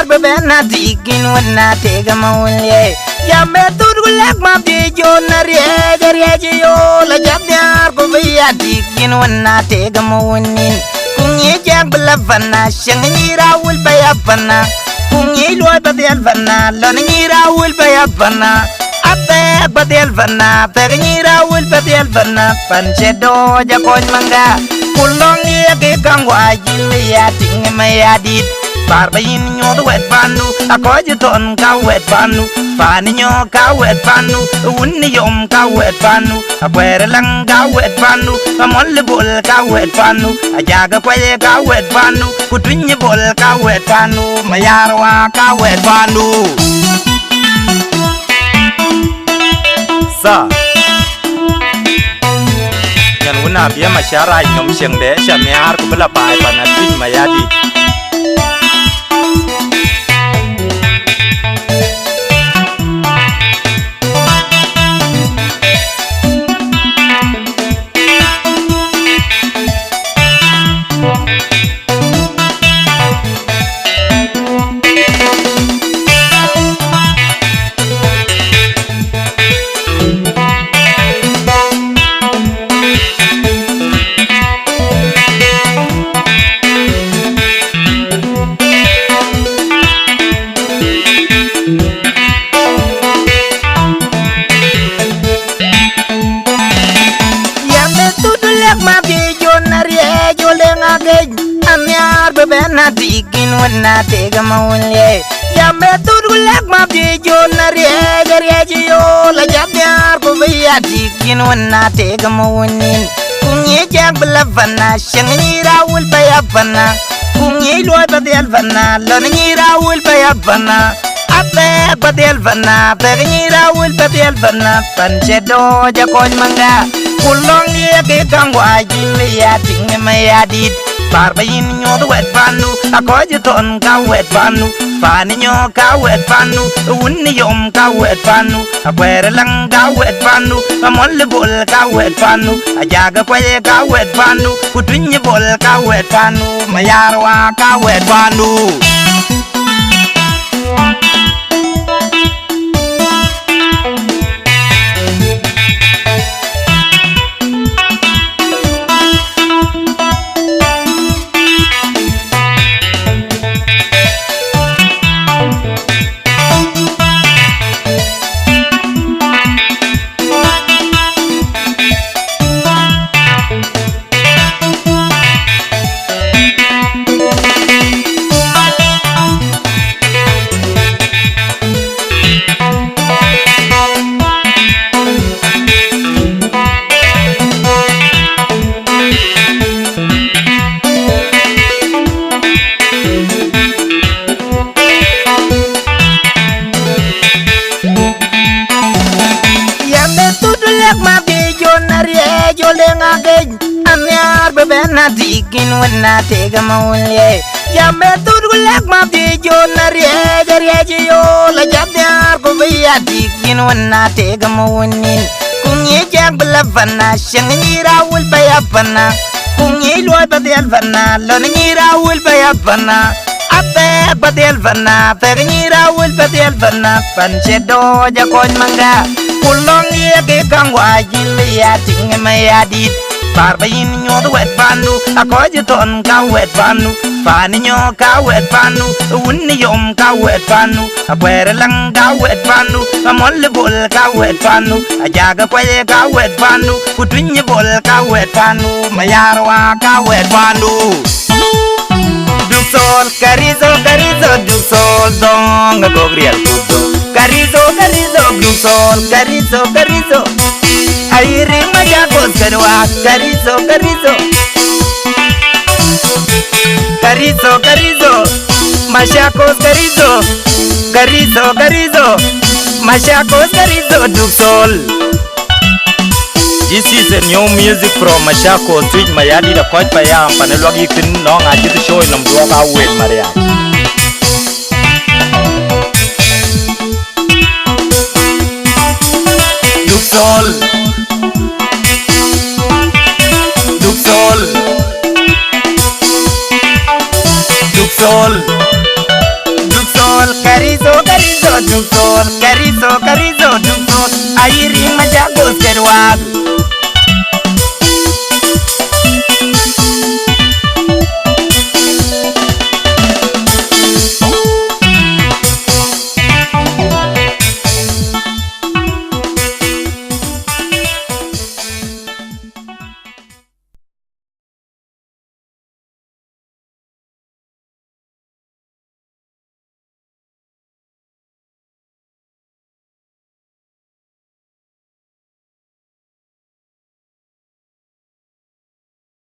bebena dikin wana tega mawulye ya metur gulak mabdi jona riya yo la jabnyar ko biya dikin wana tega mawunin kunye jag belafana shangnyira wul bayabana kunye loy badel fana lonnyira wul bayabana ape badel fana pernyira wul badel fana panchedo jakoy manga kulong ye kangwa jilya ting mayadit Barbayin nyo the wet panu, a cogiton ka wet panu, Paninyo ka wet panu, Uniyom ka wet panu, a querelang ka wet panu, a mollibul ka wet panu, a jaga quay ka wet panu, Kutunyibul ka wet panu, Mayarwa ka wet panu. Sa Yan una biya masyara inyom siyang de, siya miyar kubalabay panating mayadi. Bebena dikin wana tega mawulye ya metur gulak mabdi jona riya yo la jabnyar ko biya dikin wana tega mawunin kunye jag belafana shangnyira wul bayabana kunye loy badel fana lonnyira wul bayabana ape badel fana pernyira wul badel fana panchedo jakoy manga kulong ye kangwa jilya ting mayadit Barbayin nyo the wet panu, a cogiton ka wet panu, Paninyo ka wet panu, Uniyom ka wet panu, a querelang ka wet panu, a mollibul ka wet panu, a jaga quay ka wet panu, Kutunyibul ka wet panu, Mayarwa ka wet panu. Bebena dikin wana tega mawulye ya metur gulak mabdi jona riya yo la jabnyar ko biya dikin wana tega mawunin kunye jag belafana shangnyira wul bayabana kunye loy badel fana lonnyira wul bayabana ape badel fana pernyira wul badel fana panchedo jakoy manga kulong ye kangwa jilya ting mayadit Barbayin nyo the wet panu, a cogiton ka wet panu, Paninyo ka wet panu, Uniyom ka wet panu, a querelang ka wet panu, a mollibul ka wet panu, a jaga quay ka wet panu, Kutunyibul ka wet panu, Mayarwa ka wet panu. Duksol, karizo, duksol, dong, a gogriel kudo. Karizo, duksol, karizo. Airi machakos karwa, karizo Machakos karizo Machakos karizo Duksol. This is a new music from Machakos, which Mayadi the Coach Payam, Panelwagi Tin, Long, I did the show in Namduaka with Maria.